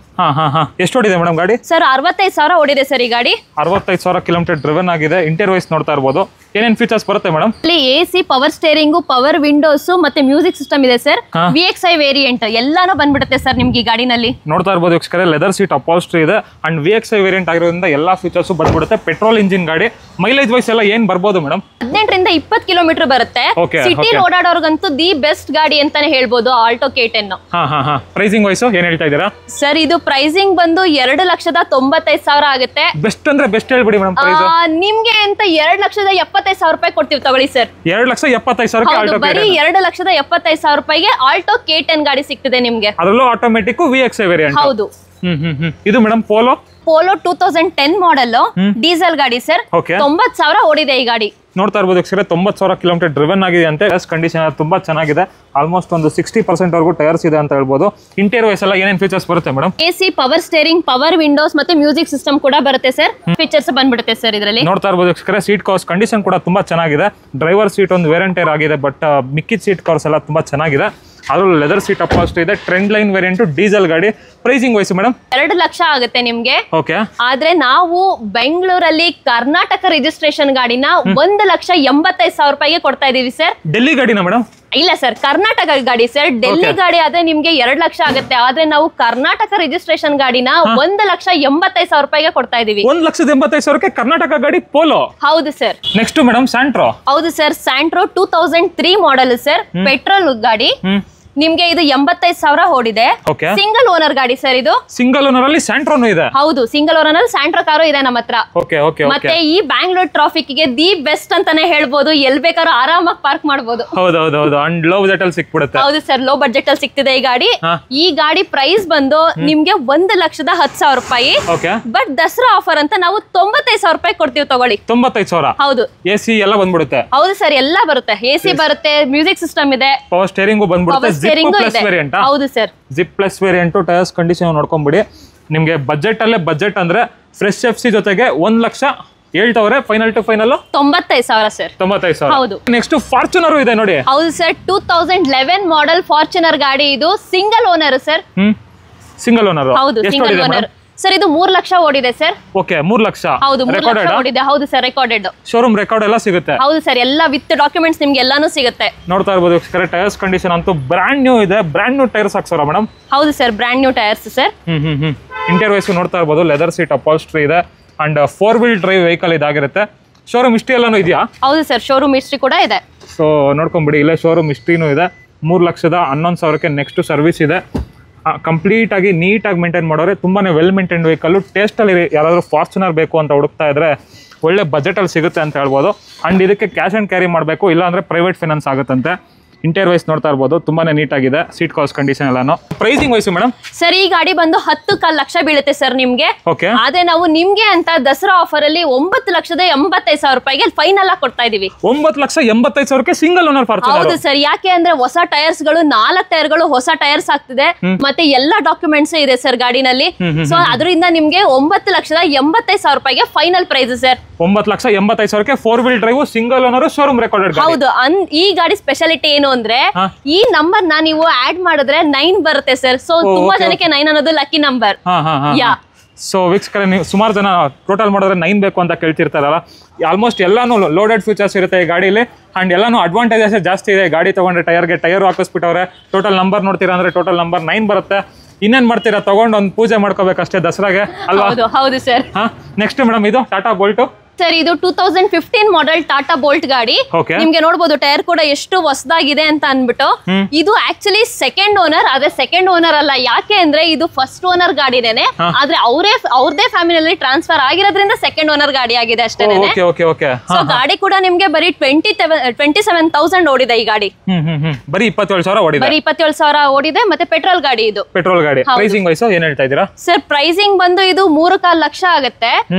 Speaker 2: ಎಷ್ಟು ಓಡಿದೆ ಮೇಡಮ್ ಗಾಡಿ?
Speaker 1: ಸರ್ 65,000 ಓಡಿದೆ ಸರ್ ಈ ಗಾಡಿ.
Speaker 2: 65,000 ಕಿಲೋಮೀಟರ್ ಡ್ರಿವನ್ ಆಗಿದೆ. ಇಂಟೀರಿಯರ್ ವೈಸ್ ನೋಡ್ತಾ ಇರಬಹುದು, ಏನೇನ್ ಫೀಚರ್ಸ್ ಬರುತ್ತೆ ಮೇಡಮ್?
Speaker 1: ಇಲ್ಲಿ AC, power steering, power Windows ಮತ್ತೆ ಮ್ಯೂಸಿಕ್ ಸಿಸ್ಟಮ್ ಇದೆ ಸರ್. VXI ವೇರಿಯಂಟ್ ಎಲ್ಲಾನು ಬಂದ್ಬಿಡುತ್ತೆ ಸರ್ ನಿಮ್ಗೆ ಈ ಗಾಡಿನಲ್ಲಿ. ನೋಡ್ತಾ
Speaker 2: ಇರಬಹುದು ವೀಕ್ಷಕರೇ, ಲೆದರ್ ಸೀಟ್ ಅಪಾಲ್ಸ್ಟ್ರಿ ಇದೆ ಅಂಡ್ VXI ವೇರಿಯಂಟ್ ಆಗಿರೋದ್ರಿಂದ ಎಲ್ಲಾ ಫೀಚರ್ಸ್ ಬಂದ್ಬಿಡುತ್ತೆ. ಪೆಟ್ರೋಲ್ ಇಂಜಿನ್ ಗಾಡಿ. ಮೈಲೇಜ್ ವೈಸ್ ಎಲ್ಲ ಏನ್ ಬರ್ಬೋದು ಮೇಡಮ್?
Speaker 1: 18 ರಿಂದ 20 ಕಿಲೋಮೀಟರ್ ಬರುತ್ತೆ. ಸಿಟಿ ಓಡಾಡೋರ್ಗಂತೂ ದಿ ಬೆಸ್ಟ್ ಗಾಡಿ ಅಂತಾನೆ ಹೇಳ್ಬೋದು ಆಲ್ಟೋ K10.
Speaker 2: ಪ್ರೈಸಿಂಗ್ ವೈಸ್ ಏನ್ ಹೇಳ್ತಾ ಇದ್ದೀರಾ
Speaker 1: ಸರ್? ಇದು ಪ್ರೈಸಿಂಗ್ ಬಂದು 2,95,000 ಆಗುತ್ತೆ.
Speaker 2: ಬೆಸ್ಟ್ ಅಂದ್ರೆ ಬೆಸ್ಟ್ ಹೇಳ್ಬಿಡಿ ಮೇಡಮ್.
Speaker 1: ನಿಮ್ಗೆ ಅಂತ 2,75,000 ರೂಪಾಯಿ ಕೊಡ್ತೀವಿ, ತಗೊಳ್ಳಿ ಸರ್.
Speaker 2: 2,75,000
Speaker 1: ಬರೀ 2,75,000 ರೂಪಾಯಿಗೆ ಆಲ್ಟೋ K10 ಗಾಡಿ ಸಿಗ್ತದೆ ನಿಮ್ಗೆ.
Speaker 2: ಅದರಲ್ಲೂ ಆಟೋಮೆಟಿಕ್ VXI ವೇರಿಯಂಟ್.
Speaker 1: ಹೌದು.
Speaker 2: ಇದು ಮೇಡಮ್ ಪೋಲೋ
Speaker 1: 2010 ಮಾಡೆಲ್ ಡೀಸೆಲ್ ಗಾಡಿ ಸರ್. 90,000 ಓಡಿದೆ ಈ ಗಾಡಿ.
Speaker 2: ನೋಡ್ತಾ ಇರಬಹುದು ವೀಕ್ಷಕರೇ, 90,000 ಕಿಲೋಮೀಟರ್ ಡ್ರಿವನ್ ಆಗಿದೆ ಅಂತೆ. ಕಂಡೀಷನ್ ತುಂಬಾ ಚೆನ್ನಾಗಿದೆ. ಆಲ್ಮೋಸ್ಟ್ ಒಂದು 60% ವರೆಗೂ ಟೈರ್ಸ್ ಇದೆ ಅಂತ ಹೇಳ್ಬೋದು. ಇಂಟೀರಿಯರ್ ವೈಸ್ ಎಲ್ಲ ಏನೇನ್ ಫೀಚರ್ಸ್ ಬರುತ್ತೆ madam?
Speaker 1: AC, power steering, power Windows ಮತ್ತೆ ಮ್ಯೂಸಿಕ್ ಸಿಸ್ಟಮ್ ಕೂಡ ಬರುತ್ತೆ ಸರ್. ಫೀಚರ್ಸ್ ಬಂದ್ಬಿಡುತ್ತೆ ಸರ್ ಇದರಲ್ಲಿ.
Speaker 2: ನೋಡ್ತಾ ಇರಬಹುದು ವೀಕ್ಷಕರೇ, ಸೀಟ್ ಕವರ್ಸ್ ಕಂಡೀಷನ್ ಕೂಡ ತುಂಬಾ ಚೆನ್ನಾಗಿದೆ. ಡ್ರೈವರ್ ಸೀಟ್ ಒಂದು ವೇರಿಯಂಟ್ ಟೈರ್ ಆಗಿದೆ, ಬಟ್ ಮಿಕ್ಕಿದ ಸೀಟ್ ಕವರ್ಸ್ ಎಲ್ಲ ತುಂಬಾ ಚೆನ್ನಾಗಿದೆ. ಅದರಲ್ಲೂ ಲೆದರ್ ಸೀಟ್ ಅಪಾಲ್ಸ್ಟ್ರಿ ಇದೆ. ಟ್ರೆಂಡ್ ಲೈನ್ ವೇರಿಯಂಟ್ ಡೀಸೆಲ್ ಗಾಡಿ. ಪ್ರೈಸಿಂಗ್ ವೈಸ್ ಮೇಡಮ್
Speaker 1: 2 ಲಕ್ಷ ಆಗುತ್ತೆ ನಿಮ್ಗೆ.
Speaker 2: ಓಕೆ.
Speaker 1: ಆದ್ರೆ ನಾವು ಬೆಂಗಳೂರಲ್ಲಿ ಕರ್ನಾಟಕ ರಿಜಿಸ್ಟ್ರೇಷನ್ ಗಾಡಿನ 1,85,000 ರೂಪಾಯಿಗೆ ಕೊಡ್ತಾ ಇದೀವಿ ಸರ್.
Speaker 2: ಡೆಲ್ಲಿ ಗಾಡಿನ ಮೇಡಮ್?
Speaker 1: ಇಲ್ಲ ಸರ್, ಕರ್ನಾಟಕ ಗಾಡಿ ಸರ್. ಡೆಲ್ಲಿ ಗಾಡಿ ಆದ್ರೆ ನಿಮ್ಗೆ 2 ಲಕ್ಷ ಆಗುತ್ತೆ. ಆದ್ರೆ ನಾವು ಕರ್ನಾಟಕ ರಿಜಿಸ್ಟ್ರೇಷನ್ ಗಾಡಿನ 1,85,000 ರೂಪಾಯಿಗೆ ಕೊಡ್ತಾ ಇದೀವಿ.
Speaker 2: 1,85,000ಕ್ಕೆ ಕರ್ನಾಟಕ ಗಾಡಿ ಪೋಲೋ?
Speaker 1: ಹೌದು ಸರ್.
Speaker 2: Next madam Santro.
Speaker 1: ಹೌದು sir, Santro 2003 model sir. Petrol ಗಾಡಿ. ನಿಮ್ಗೆ ಇದು 85,000 ಓಡಿದೆ. ಸಿಂಗಲ್ ಓನರ್ ಗಾಡಿ ಸರ್ ಇದು.
Speaker 2: ಸಿಂಗಲ್ ಓನರ್ ಅಲ್ಲಿ ಸ್ಯಾಂಟ್ರೋನು ಇದೆ? ಹೌದು,
Speaker 1: ಸಿಂಗಲ್ ಓನರ್ ಅಲ್ಲಿ ಸ್ಯಾಂಟ್ರೋ ಕಾರು ಇದೆ ನಮ್ಮ ಹತ್ರ. ಮತ್ತೆ ಈ ಬ್ಯಾಂಗ್ಳೂರ್ ಟ್ರಾಫಿಕ್ ಗೆ ದಿ ಬೆಸ್ಟ್ ಅಂತಾನೆ ಹೇಳ್ಬೋದು. ಎಲ್ ಬೇಕಾದ್ರೂ ಆರಾಮಾಗಿ ಪಾರ್ಕ್ ಮಾಡಬಹುದು.
Speaker 2: ಹೌದೌದು, ಅಂಡ್ ಲೋ ಬಜೆಟ್ ಅಲ್ಲಿ ಸಿಕ್ಬಿಡುತ್ತೆ.
Speaker 1: ಹೌದು ಸರ್, ಲೋ ಬಜೆಟ್ ಅಲ್ಲಿ ಸಿಗ್ತಿದೆ ಈ ಗಾಡಿ. ಈ ಗಾಡಿ ಪ್ರೈಸ್ ಬಂದು ನಿಮ್ಗೆ 1,10,000 ರೂಪಾಯಿ. ಬಟ್ ದಸರಾ ಆಫರ್ ಅಂತ ನಾವು 95,000 ರೂಪಾಯಿ ಕೊಡ್ತೀವಿ, ತಗೊಳ್ಳಿ.
Speaker 2: 95,000?
Speaker 1: ಹೌದು.
Speaker 2: AC ಎಲ್ಲ ಬಂದ್ಬಿಡುತ್ತೆ?
Speaker 1: ಹೌದು ಸರ್, ಎಲ್ಲ ಬರುತ್ತೆ. AC ಬರುತ್ತೆ, ಮ್ಯೂಸಿಕ್ ಸಿಸ್ಟಮ್ ಇದೆ,
Speaker 2: ಪವರ್ ಸ್ಟೇರಿಂಗ್ ಬಂದ್ಬಿಡುತ್ತೆ.
Speaker 1: ಹೌದು sir.
Speaker 2: Zip Plus variant. Tyres condition ನೋಡ್ಕೊಂಡ್ಬಿಡಿ. ನಿಮ್ಗೆ ಬಜೆಟ್ ಅಲ್ಲೇ ಬಜೆಟ್ ಅಂದ್ರೆ ಫ್ರೆಶ್ FC ಜೊತೆಗೆ 1 ಲಕ್ಷ ಹೇಳ್ತವ್ರೆ. Final to final
Speaker 1: 95,000 sir.
Speaker 2: 95,000.
Speaker 1: ಹೌದು.
Speaker 2: ನೆಕ್ಸ್ಟ್ ಫಾರ್ಚುನರ್ ಇದೆ ನೋಡಿ.
Speaker 1: ಹೌದು ಸರ್, 2011 ಮಾಡೆಲ್ ಫಾರ್ಚುನರ್ ಗಾಡಿ ಇದು. Single owner sir.
Speaker 2: Single owner?
Speaker 1: ಹೌದು, ಸಿಂಗಲ್ ಓನರ್ ಸರ್. ಇದು 3 ಲಕ್ಷ ಓಡಿದೆ ಸರ್.
Speaker 2: ಓಕೆ, 3 ಲಕ್ಷ.
Speaker 1: ಹೌದು, 3 ಲಕ್ಷ ಓಡಿದೆ. ಹೌದು ಸರ್, ರೆಕಾರ್ಡೆಡ್.
Speaker 2: ಶೋರೂಮ್ ರೆಕಾರ್ಡ್ ಎಲ್ಲ ಸಿಗುತ್ತೆ?
Speaker 1: ಹೌದು ಸರ್, ಎಲ್ಲ ವಿತ್ ಡಾಕ್ಯುಮೆಂಟ್ಸ್ ನಿಮ್ಗೆ ಎಲ್ಲಾನು ಸಿಗುತ್ತೆ.
Speaker 2: ನೋಡ್ತಾ ಇರಬಹುದು ಕರೆಕ್ಟ್. ಟೈರ್ಸ್ ಕಂಡೀಷನ್ ಅಂತೂ ಬ್ರಾಂಡ್ ನ್ಯೂ ಇದೆ. ಬ್ರಾಂಡ್ ನ್ಯೂ ಟೈರ್ಸ್ ಹಾಕ್ಸೋರ ಮೇಡಮ್?
Speaker 1: ಹೌದು sir, brand new tyres sir.
Speaker 2: Interior wise ನೋಡ್ತಾ ಇರಬಹುದು, ಲೆದರ್ ಸೀಟ್ ಅಪಾಲ್ಸ್ಟ್ರಿ ಇದೆ ಅಂಡ್ 4-wheel ಡ್ರೈವ್ ವೆಹಿಕಲ್ ಇದಾಗಿರುತ್ತೆ. ಶೋರೂಮ್ ಹಿಸ್ಟ್ರಿ ಎಲ್ಲಾನು ಇದೆಯಾ?
Speaker 1: ಹೌದು ಸರ್, ಶೋರೂಮ್ ಹಿಸ್ಟ್ರಿ ಕೂಡ ಇದೆ.
Speaker 2: ಸೊ ನೋಡ್ಕೊಂಡ್ಬಿಡಿ, ಇಲ್ಲೇ ಶೋರೂಮ್ ಹಿಸ್ಟ್ರಿನೂ ಇದೆ. 3,11,000ಕ್ಕೆ ನೆಕ್ಸ್ಟ್ ಸರ್ವಿಸ್ ಇದೆ. ಕಂಪ್ಲೀಟ್ ಆಗಿ ನೀಟಾಗಿ ಮೇಂಟೈನ್ ಮಾಡೋರೆ, ತುಂಬಾನೇ ವೆಲ್ ಮೇಂಟೈನ್ ವೆಹಿಕಲ್. ಟೇಸ್ಟಲ್ಲಿ ಯಾರಾದರೂ ಫಾರ್ಚುನರ್ ಬೇಕು ಅಂತ ಹುಡುಕ್ತಾ ಇದ್ರೆ ಒಳ್ಳೆ ಬಜೆಟಲ್ಲಿ ಸಿಗುತ್ತೆ ಅಂತ ಹೇಳ್ಬೋದು. ಅಂಡ್ ಇದಕ್ಕೆ ಕ್ಯಾಶ್ ಆ್ಯಂಡ್ ಕ್ಯಾರಿ ಮಾಡಬೇಕು, ಇಲ್ಲಾಂದ್ರೆ ಪ್ರೈವೇಟ್ ಫೈನಾನ್ಸ್ ಆಗುತ್ತಂತೆ. ಇಂಟೀರಿಯರ್ ವೈಸ್ ನೋಡ್ತಾ ಇರ್ಬೋದು, ತುಂಬಾನೇ ನೀಟಾಗಿದೆ. ಸೀಟ್ ಕವರ್ಸ್ ಕಂಡೀಷನ್ ಎಲ್ಲಾನು. ಪ್ರೈಸಿಂಗ್ ವೈಸ್ ಮೇಡಮ್
Speaker 1: ಸರ್ ಈ ಗಾಡಿ ಬಂದು 10 ಲಕ್ಷ ಬೀಳುತ್ತೆ ಸರ್ ನಿಮ್ಗೆ.
Speaker 2: ಓಕೆ.
Speaker 1: ಆದ್ರೆ ನಾವು ನಿಮ್ಗೆ ಅಂತ ದಸರಾ ಆಫರ್ ಅಲ್ಲಿ 9,85,000 ರೂಪಾಯಿಗೆ ಫೈನಲ್ ಆಗಿ ಕೊಡ್ತಾ ಇದೀವಿ.
Speaker 2: 9,85,000ಕ್ಕೆ ಸಿಂಗಲ್ ಓನರ್ ಫಾರ್ಚುನರ್.
Speaker 1: ಹೌದು ಸರ್, ಯಾಕೆ ಅಂದ್ರೆ ಹೊಸ ಟೈರ್ಸ್ ಗಳು 4 ಟೈರ್ಗಳು ಹೊಸ ಟೈರ್ಸ್ ಆಗ್ತಿದೆ, ಮತ್ತೆ ಎಲ್ಲಾ ಡಾಕ್ಯುಮೆಂಟ್ಸ್ ಇದೆ ಸರ್ ಗಾಡಿನಲ್ಲಿ. ಸೊ ಅದರಿಂದ ನಿಮ್ಗೆ 9,85,000 ರೂಪಾಯಿಗೆ ಫೈನಲ್ ಪ್ರೈಸ್ ಸರ್.
Speaker 2: 9,85,000ಕ್ಕೆ 4 wheel drive single owner showroom recorded.
Speaker 1: ಹೌದು. ಈ ಗಾಡಿ ಸ್ಪೆಷಾಲಿಟಿ ಏನು ಅಂದ್ರೆ ಈ ನಂಬರ್ ನೀವು ಆಡ್ ಮಾಡಿದ್ರೆ 9 ಬರುತ್ತೆ ಸರ್. ಸೊ ತುಂಬಾ ಜನಕ್ಕೆ 9 ಅನ್ನೋದು ಲಕ್ಕಿ ನಂಬರ್.
Speaker 2: ಸೊ ವೀಕ್ಷಕರೇ, ನೀವು ಸುಮಾರು ಜನ ಟೋಟಲ್ ಮಾಡಿದ್ರೆ 9 ಬೇಕು ಅಂತ ಕೇಳ್ತಿರ್ತಾರಲ್ಲ, ಆಲ್ಮೋಸ್ಟ್ ಎಲ್ಲಾನು ಲೋಡೆಡ್ ಫೀಚರ್ಸ್ ಇರುತ್ತೆ ಈ ಗಾಡಿಲಿ. ಅಂಡ್ ಎಲ್ಲಾನು ಅಡ್ವಾಂಟೇಜಸ್ ಜಾಸ್ತಿ ಇದೆ. ಗಾಡಿ ತಗೊಂಡ್ರೆ ಟೈರ್ಗೆ ಟೈರ್ ಹಾಕಿಸ್ಬಿಟ್ಟವ್ರೆ. ಟೋಟಲ್ ನಂಬರ್ ನೋಡ್ತೀರಾ ಅಂದ್ರೆ ಟೋಟಲ್ ನಂಬರ್ 9 ಬರುತ್ತೆ. ಇನ್ನೇನ್ ಮಾಡ್ತೀರಾ, ತಗೊಂಡು ಒಂದು ಪೂಜೆ ಮಾಡ್ಕೋಬೇಕಷ್ಟೇ ದಸರಾಗೆ ಅಲ್ವಾ?
Speaker 1: ಹೌದು ಸರ್.
Speaker 2: ನೆಕ್ಸ್ಟ್ ಮೇಡಮ್ ಇದು ಟಾಟಾ ಬೋಲ್ಟ್
Speaker 1: ಸರ್. ಇದು 2015 ಮಾಡೆಲ್ ಟಾಟಾ ಬೋಲ್ಟ್ ಗಾಡಿ. ನಿಮ್ಗೆ ನೋಡಬಹುದು ಟೈರ್ ಕೂಡ ಎಷ್ಟು ಹೊಸದಾಗಿದೆ ಅಂತ ಅನ್ಬಿಟ್ಟು. ಇದು ಆಕ್ಚುಲಿ ಸೆಕೆಂಡ್ ಓನರ್, ಆದ್ರೆ ಸೆಕೆಂಡ್ ಓನರ್ ಅಲ್ಲ. ಯಾಕೆ ಅಂದ್ರೆ ಇದು ಫಸ್ಟ್ ಓನರ್ ಗಾಡಿನೇನೆ, ಆದ್ರೆ ಅವ್ರದೇ ಫ್ಯಾಮಿಲಿಯಲ್ಲಿ ಟ್ರಾನ್ಸ್ಫರ್ ಆಗಿರೋದ್ರಿಂದ ಸೆಕೆಂಡ್ ಓನರ್ ಗಾಡಿ ಆಗಿದೆ ಅಷ್ಟೇ. ಸೊ ಗಾಡಿ ಕೂಡ ನಿಮ್ಗೆ ಬರೀ 27,000 ಓಡಿದೆ ಈ ಗಾಡಿ.
Speaker 2: ಬರೀ
Speaker 1: 27,000 ಓಡಿದೆ. ಮತ್ತೆ ಪೆಟ್ರೋಲ್ ಗಾಡಿ ಇದು.
Speaker 2: ಪೆಟ್ರೋಲ್ ಗಾಡಿ. ಪ್ರೈಸಿಂಗ್ ವೈಸ್ ಏನ್ ಹೇಳ್ತಾ ಇದೀರಾ
Speaker 1: ಸರ್? ಪ್ರೈಸಿಂಗ್ ಬಂದು ಇದು 3.5 ಲಕ್ಷ ಆಗುತ್ತೆ.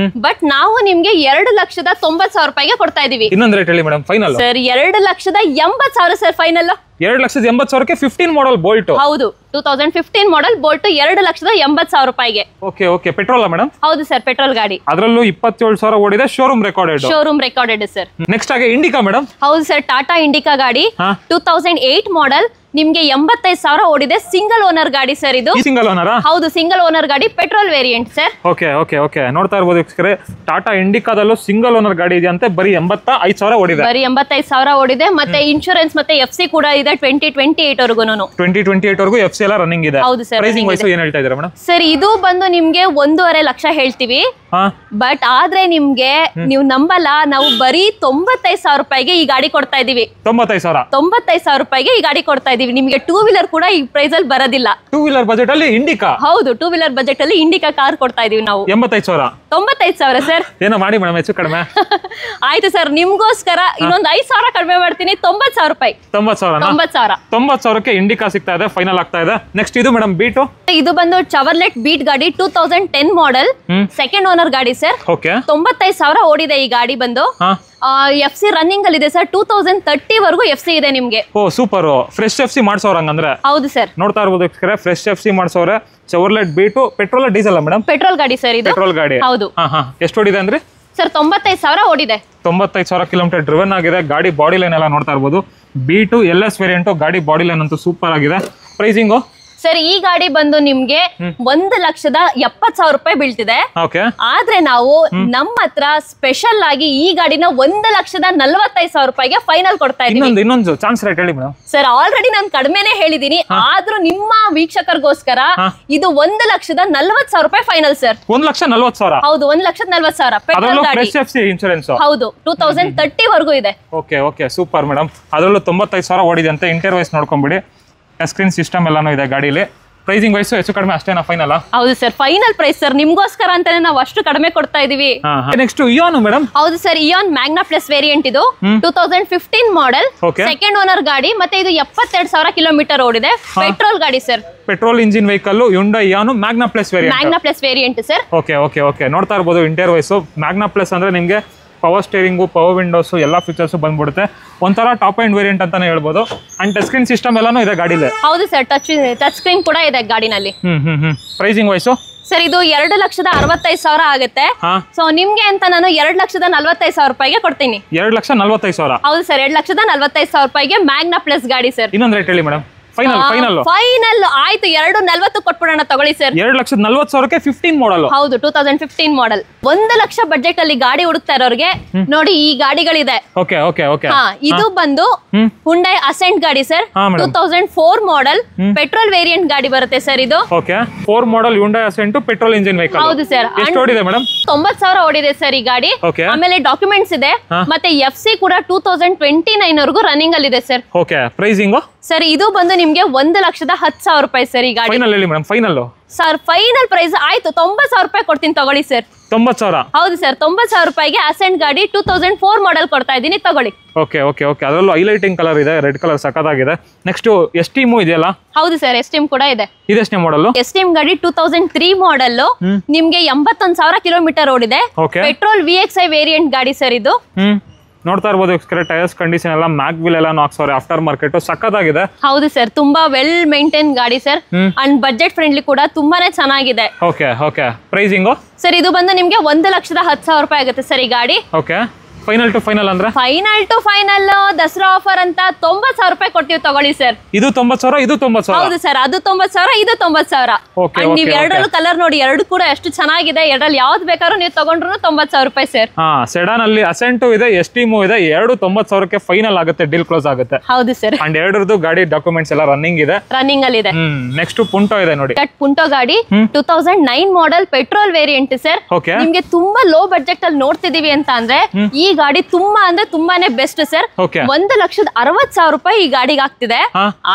Speaker 1: ಬಟ್ ನಾವು ನಿಮ್ಗೆ 2,90,000 ರೂಪಾಯಿಗೆ ಕೊಡ್ತಾ ಇದೀವಿ.
Speaker 2: ಇನ್ನೊಂದು ರೇಟ್ ಹೇಳಿ madam final.
Speaker 1: Sir 2,80,000 sir final.
Speaker 2: 2,80,000ಕ್ಕೆ 15 ಮಾಡೆಲ್ ಬೋಲ್ಟ್.
Speaker 1: ಹೌದು, 2015 ಮಾಡೆಲ್ ಬೋಲ್ಟ್ 2,80,000 ರೂಪಾಯಿಗೆ.
Speaker 2: ಓಕೆ. Petrol madam?
Speaker 1: ಹೌದು ಸರ್, ಪೆಟ್ರೋಲ್ ಗಾಡಿ.
Speaker 2: ಅದರಲ್ಲೂ 27,000 ಓಡಿದೆ. Showroom recorded sir. ನೆಕ್ಸ್ಟ್ ಆಗಿ ಇಂಡಿಕಾ ಮೇಡಮ್?
Speaker 1: ಹೌದು ಸರ್, ಟಾಟಾ ಇಂಡಿಕಾ ಗಾಡಿ 2008 ಮಾಡೆಲ್. ನಿಮ್ಗೆ 85,000 ಓಡಿದೆ. ಸಿಂಗಲ್ ಓನರ್ ಗಾಡಿ ಸರ್ ಇದು.
Speaker 2: Single owner?
Speaker 1: ಹೌದು, ಸಿಂಗಲ್ ಓನರ್ ಗಾಡಿ, ಪೆಟ್ರೋಲ್ ವೇರಿಯಂಟ್ ಸರ್.
Speaker 2: ಓಕೆ. ನೋಡ್ತಾ ಇರ್ಬೋದು ವೀಕ್ಷಕರೇ, ಟಾಟಾ ಇಂಡಿಕಾದಲ್ಲೂ ಸಿಂಗಲ್ ಓನರ್ ಗಾಡಿ ಇದೆ ಅಂತೆ. ಬರೀ 85,000 ಓಡಿದೆ.
Speaker 1: ಬರೀ 85,000 ಓಡಿದೆ. ಮತ್ತೆ ಇನ್ಶೂರೆನ್ಸ್ ಮತ್ತೆ FC ಕೂಡ ಇದೆ 2028 ವರ್ಗೂನು.
Speaker 2: 2028 ವರ್ಗೂ FC ಎಲ್ಲ ರನ್ನಿಂಗ್ ಇದೆ.
Speaker 1: ಹೌದು ಸರ್.
Speaker 2: ಪ್ರೈಸಿಂಗ್ ವೈಸ್ ಏನ್ ಹೇಳ್ತಾ ಇದ್ದೀರಾ ಮೇಡಮ್?
Speaker 1: ಸರ್ ಇದು ಬಂದು ನಿಮ್ಗೆ 1.5 ಲಕ್ಷ ಹೇಳ್ತೀವಿ. ಬಟ್ ಆದ್ರೆ ನಿಮ್ಗೆ ನೀವು ನಂಬಲ್ಲ, ನಾವು ಬರೀ 95,000 ರೂಪಾಯಿಗೆ ಈ ಗಾಡಿ ಕೊಡ್ತಾ ಇದೀವಿ. 95,000 ರೂಪಾಯಿಗೆ ಈ ಗಾಡಿ ಕೊಡ್ತಾ ಇದೀವಿ. ನಿಮ್ಗೆ 2 ವೀಲರ್ ಕೂಡ ಈ ಪ್ರೈಸ್ ಅಲ್ಲಿ ಬರೋದಿಲ್ಲ.
Speaker 2: 2 ವೀಲರ್ ಬಜೆಟ್ ಅಲ್ಲಿ ಇಂಡಿಕಾ?
Speaker 1: ಹೌದು, 2 ವೀಲರ್ ಬಜೆಟ್ ಅಲ್ಲಿ ಇಂಡಿಕಾ ಕಾರ್ ಕೊಡ್ತಾ ಇದೀವಿ ನಾವು.
Speaker 2: 95,000
Speaker 1: ಸರ್.
Speaker 2: ಏನೋ ಮಾಡಿ ಮೇಡಮ್, ಹೆಚ್ಚು ಕಡಿಮೆ.
Speaker 1: ಆಯ್ತು ಸರ್, ನಿಮ್ಗೋಸ್ಕರ ಇನ್ನೊಂದು 5,000 ಕಡಿಮೆ ಮಾಡ್ತೀನಿ. 90,000 ರೂಪಾಯಿ.
Speaker 2: 90,000ಕ್ಕೆ ಇಂಡಿಕಾ ಸಿಗ್ತಾ ಇದೆ, ಫೈನಲ್ ಆಗ್ತಾ ಇದೆ. ನೆಕ್ಸ್ಟ್ ಇದು ಮೇಡಮ್ ಬೀಟ್. ಇದು
Speaker 1: ಬಂದು ಚವರ್ಲೆಟ್ ಬೀಟ್ ಗಾಡಿ 2010 ಮಾಡೆಲ್, ಸೆಕೆಂಡ್ ಓನರ್ ಗಾಡಿ ಸರ್. 95,000 ಓಡಿದೆ ಈ ಗಾಡಿ ಬಂದು. FC ರನ್ನಿಂಗ್ ಅಲ್ಲಿ ಇದೆ ಸರ್. 2030 ವರ್ಗೂ FC ಇದೆ ನಿಮ್ಗೆ.
Speaker 2: ಸೂಪರ್. ಫ್ರೆಶ್ FC ಮಾಡ್ಸೋರ ಹಂಗಂದ್ರೆ? ಹೌದು
Speaker 1: ಸರ್.
Speaker 2: ನೋಡ್ತಾ ಇರ್ಬೋದು ಫ್ರೆಶ್ FC ಮಾಡ್ಸೋರೆ. Chevrolet Beat. Petrol diesel madam?
Speaker 1: Petrol ಗಾಡಿ ಸರ್ ಇದು.
Speaker 2: ಪೆಟ್ರೋಲ್ ಗಾಡಿ.
Speaker 1: ಹೌದು.
Speaker 2: ಎಷ್ಟು ಓಡಿದೆ ಅಂದ್ರೆ
Speaker 1: ಸರ್? 95,000 ಓಡಿದೆ.
Speaker 2: 95,000 ಕಿಲೋಮೀಟರ್ ಡ್ರಿವನ್ ಆಗಿದೆ. ಗಾಡಿ ಬಾಡಿ ಲೈನ್ ಎಲ್ಲ ನೋಡ್ತಾ ಇರ್ಬೋದು. ಬೀಟು LS ವೇರಿಯಂಟ್ ಗಾಡಿ ಬಾಡಿ ಲೈನ್ ಅಂತೂ ಸೂಪರ್ ಆಗಿದೆ. ಪ್ರೈಸಿಂಗು
Speaker 1: ಸರ್ ಈ ಗಾಡಿ ಬಂದು ನಿಮ್ಗೆ 1,70,000 ರೂಪಾಯಿ ಬೀಳ್ತಿದೆ. ಆದ್ರೆ ನಾವು ನಮ್ಮ ಹತ್ರ ಸ್ಪೆಷಲ್ ಆಗಿ ಈ ಗಾಡಿನ 1,45,000 ರೂಪಾಯಿಗೆ ಫೈನಲ್ ಕೊಡ್ತಾ ಇದೀವಿ.
Speaker 2: ಇನ್ನೊಂದು ಚಾನ್ಸ್ ರೇಟ್ ಹೇಳಿ ಮೇಡಮ್.
Speaker 1: ಸರ್ ಆಲ್ರೆಡಿ ನಾನು ಕಡಿಮೆನೆ ಹೇಳಿದೀನಿ, ಆದ್ರೂ ನಿಮ್ಮ ವೀಕ್ಷಕರಿಗೋಸ್ಕರ ಇದು 1,40,000 ರೂಪಾಯಿ ಫೈನಲ್ ಸರ್.
Speaker 2: 1,40,000?
Speaker 1: ಹೌದು, 1,40,000 ಪೆಟ್ರೋಲ್ ಗಾಡಿ.
Speaker 2: ಇನ್ಶೂರೆನ್ಸ್
Speaker 1: ಹೌದು, 2030 ವರ್ಗೂ ಇದೆ.
Speaker 2: Okay super madam. ಅದರಲ್ಲೂ 95,000 ಓಡಿದೆ ಅಂತ. ಇಂಟೀರಿಯರ್ ವೈಸ್ ನೋಡ್ಕೊಂಡ್ಬಿಡಿ. ಟಚ್ ಸ್ಕ್ರೀನ್ ಸಿಸ್ಟಮ್ ಎಲ್ಲಾನು ಇದೆ ಗಾಡಿಲಿ. ಪ್ರೈಸಿಂಗ್ ವೈಸ್ ಹೆಚ್ಚು ಕಡಿಮೆ ಅಷ್ಟೇನಾ ಫೈನಲ್?
Speaker 1: ಹೌದು ಸರ್, ಫೈನಲ್ ಪ್ರೈಸ್ ಸರ್. ನಿಮ್ಗೋಸ್ಕರ ಅಂತಾನೆ ನಾವು ಅಷ್ಟು ಕಡಿಮೆ ಕೊಡ್ತಾ ಇದೀವಿ.
Speaker 2: Next Eon madam?
Speaker 1: ಹೌದು sir, Eon Magna plus variant ಇದು. 2015 ಮಾಡೆಲ್, ಸೆಕೆಂಡ್ ಓನರ್ ಗಾಡಿ. ಮತ್ತೆ ಇದು 72,000 ಕಿಲೋಮೀಟರ್ ಓಡಿದೆ. ಪೆಟ್ರೋಲ್ ಗಾಡಿ sir.
Speaker 2: Petrol engine vehicle Hyundai Ian Magna plus
Speaker 1: variant sir.
Speaker 2: Okay. ನೋಡ್ತಾ ಇರ್ಬೋದು ಇಂಟೀರಿಯರ್ ವೈಸ್. ಮ್ಯಾಗ್ನಾ ಪ್ಲಸ್ ಅಂದ್ರೆ ನಿಮ್ಗೆ ಪವರ್ ಸ್ಟೇರಿಂಗು, ಪವರ್ ವಿಂಡೋಸ್ ಎಲ್ಲ ಫೀಚರ್ಸ್ ಬಂದ್ಬಿಡುತ್ತೆ. ಒಂಥರ ಟಾಪ್ ಅಂಡ್ ವೇರಿಯಂಟ್ ಅಂತಾನೆ ಹೇಳ್ಬೋದು. ಅಂಡ್ ಟಚ್ ಸ್ಕ್ರೀನ್ ಸಿಸ್ಟಮ್ ಎಲ್ಲಾನು ಇದೆ ಗಾಡಿಲಿ.
Speaker 1: ಹೌದು ಸರ್, ಟಚ್ ಸ್ಕ್ರೀನ್ ಕೂಡ ಇದೆ ಗಾಡಿನಲ್ಲಿ.
Speaker 2: ಪ್ರೈಸಿಂಗ್ ವೈಸ್
Speaker 1: ಸರ್ ಇದು 2,65,000 ಆಗುತ್ತೆ. ಸೊ ನಿಮ್ಗೆ ಅಂತ ನಾನು 2,45,000 ರೂಪಾಯಿಗೆ ಕೊಡ್ತೀನಿ.
Speaker 2: 2,45,000?
Speaker 1: ಹೌದು ಸರ್, 2,45,000 ರೂಪಾಯಿಗೆ ಮ್ಯಾಗ್ನಾ ಪ್ಲಸ್ ಗಾಡಿ ಸರ್.
Speaker 2: ಇನ್ನೊಂದು ರೇಟ್ ಹೇಳಿ ಮೇಡಮ್. ಫೈನಲ್
Speaker 1: ಆಯ್ತು, 2,40 ಕೊಟ್ಬಿಡೋಣ ತಗೊಳ್ಳಿ ಸರ್.
Speaker 2: 2,40,000ಕ್ಕೆ 15 ಮಾಡೆಲ್.
Speaker 1: ಹೌದು, 2015 ಮಾಡೆಲ್. 1 ಲಕ್ಷ ಬಜೆಟ್ ಅಲ್ಲಿ ಗಾಡಿ ಹುಡುಕ್ತಾ ಇರೋರಿಗೆ ನೋಡಿ ಈ ಗಾಡಿಗಳಿದೆ. ಇದು ಬಂದು Hyundai Ascent ಗಾಡಿ ಸರ್. 2004 ಮಾಡೆಲ್, ಪೆಟ್ರೋಲ್ ವೇರಿಯಂಟ್ ಗಾಡಿ ಬರುತ್ತೆ ಸರ್ ಇದು.
Speaker 2: 4 model Hyundai Ascent petrol engine vehicle.
Speaker 1: ಹೌದು ಸರ್.
Speaker 2: ಎಷ್ಟು ಓಡಿದೆ ಮೇಡಮ್?
Speaker 1: 90,000 ಓಡಿದೆ ಸರ್ ಈ ಗಾಡಿ.
Speaker 2: Okay.
Speaker 1: ಆಮೇಲೆ ಡಾಕ್ಯುಮೆಂಟ್ಸ್ ಇದೆ ಮತ್ತೆ FC ಕೂಡ 2029 ವರೆಗೂ ರನ್ನಿಂಗ್ ಅಲ್ಲಿ ಇದೆ ಸರ್.
Speaker 2: ಓಕೆ, ಪ್ರೈಸಿಂಗ್
Speaker 1: ಸರ್ ಇದು ಬಂದು ನಿಮ್ಗೆ 1,10,000 ರೂಪಾಯಿ ಸರ್ ಈ ಗಾಡಿ.
Speaker 2: ಫೈನಲ್ ಹೇಳಿ madam, final
Speaker 1: sir final price ಆಯ್ತು 90,000 ರೂಪಾಯಿ ಕೊಡ್ತೀನಿ ತಗೊಳ್ಳಿ ಸರ್.
Speaker 2: 90,000?
Speaker 1: ಹೌದು ಸರ್, 90,000 ರೂಪಾಯಿಗೆ ಅಸೆಂಟ್ ಗಾಡಿ 2004 ಮಾಡೆಲ್ ಕೊಡ್ತಾ ಇದ್ದೀನಿ, ತಗೊಳ್ಳಿ.
Speaker 2: ಓಕೆ ಓಕೆ ಓಕೆ, ಅದರಲ್ಲೂ ಹೈಲೈಟಿಂಗ್ ಕಲರ್ ಇದೆ, ರೆಡ್ ಕಲರ್ ಸಖತ್ತಾಗಿದೆ. ನೆಕ್ಸ್ಟ್ ಎಸ್ಟೀಮು ಇದೆಯಲ್ಲ?
Speaker 1: ಹೌದು ಸರ್, ಎಸ್ಟೀಮ್ ಕೂಡ ಇದೆ.
Speaker 2: ಇದೆಷ್ಟೇ ಮಾಡಲ್?
Speaker 1: ಎಸ್ಟೀಮ್ ಗಾಡಿ 2003 ಮಾಡೆಲ್, ನಿಮ್ಗೆ 81,000 ಕಿಲೋಮೀಟರ್ ಓಡಿದೆ. ಪೆಟ್ರೋಲ್ VXI ವೇರಿಯಂಟ್ ಗಾಡಿ ಸರ್ ಇದು.
Speaker 2: ನೋಡ್ತಾ ಇರ್ಬೋದು, ಟೈರ್ಸ್ ಕಂಡೀಷನ್ ಎಲ್ಲ ಮ್ಯಾಕ್ ವಿಲ್ ಎಲ್ಲ ಹಾಕ್ಸವ್ರೆ, ಆಫ್ಟರ್ ಮಾರ್ಕೆಟ್ ಸಖತ್ತಾಗಿದೆ.
Speaker 1: ಹೌದು ಸರ್, ತುಂಬಾ ವೆಲ್ ಮೇಂಟೈನ್ ಗಾಡಿ ಸರ್, ಅಂಡ್ ಬಜೆಟ್ ಫ್ರೆಂಡ್ಲಿ ಕೂಡ ತುಂಬಾನೇ ಚೆನ್ನಾಗಿದೆ.
Speaker 2: ಓಕೆ ಓಕೆ, ಪ್ರೈಸಿಂಗ್
Speaker 1: ಸರ್ ಇದು ಬಂದು ನಿಮ್ಗೆ 1,10,000 ರೂಪಾಯಿ ಆಗುತ್ತೆ ಸರ್ ಈ ಗಾಡಿ.
Speaker 2: ಓಕೆ, ಫೈನಲ್ ಟು ಫೈನಲ್ ಅಂದ್ರೆ?
Speaker 1: Final to final Dasara offer ಅಂತ 90,000 ರೂಪಾಯಿ ಕೊಡ್ತೀವಿ, ತಗೊಳ್ಳಿ ಸರ್.
Speaker 2: ಇದು 90,000, ಇದು 90,000?
Speaker 1: ಹೌದು ಸರ್, ಅದು 90,000, ಇದು 90,000. ನೀವು ಎರಡರಲ್ಲೂ ಕಲರ್ ನೋಡಿ, ಎರಡು ಕೂಡ ಎಷ್ಟು ಚೆನ್ನಾಗಿದೆ. ಎರಡರಲ್ಲಿ ಯಾವ್ದು ಬೇಕಾದ್ರೂ ನೀವು ತಗೊಂಡ್ರು 90,000 ರೂಪಾಯಿ ಸರ್.
Speaker 2: ಸೆಡಾನ್ ಅಲ್ಲಿ ಅಸೆಂಟು ಇದೆ, ಎಸ್ಟೀಮು ಇದೆ, ಎರಡು 90,000ಕ್ಕೆ ಫೈನಲ್ ಆಗುತ್ತೆ, ಡೀಲ್ ಕ್ಲೋಸ್ ಆಗುತ್ತೆ.
Speaker 1: ಹೌದು ಸರ್.
Speaker 2: ಅಂಡ್ ಎರಡರದ್ದು ಗಾಡಿ ಡಾಕ್ಯುಮೆಂಟ್ಸ್ ಎಲ್ಲ ರನ್ನಿಂಗ್ ಇದೆ.
Speaker 1: ರನ್ನಿಂಗ್ ಅಲ್ಲಿ ಇದೆ.
Speaker 2: ನೆಕ್ಸ್ಟ್ ಪುಂಟೋ ಇದೆ ನೋಡಿ.
Speaker 1: ಪುಂಟೋ ಗಾಡಿ 2009 ಮಾಡೆಲ್ ಪೆಟ್ರೋಲ್ ವೇರಿಯಂಟ್ ಸರ್. ನಿಮ್ಗೆ ತುಂಬಾ ಲೋ ಬಜೆಟ್ ಅಲ್ಲಿ ನೋಡ್ತಿದೀವಿ ಅಂತ ಅಂದ್ರೆ ಈ ಗಾಡಿ ತುಂಬಾ ಅಂದ್ರೆ ತುಂಬಾನೇ ಬೆಸ್ಟ್ ಸರ್. 1,60,000 ರೂಪಾಯಿ ಈ ಗಾಡಿಗೆ ಆಗ್ತಿದೆ.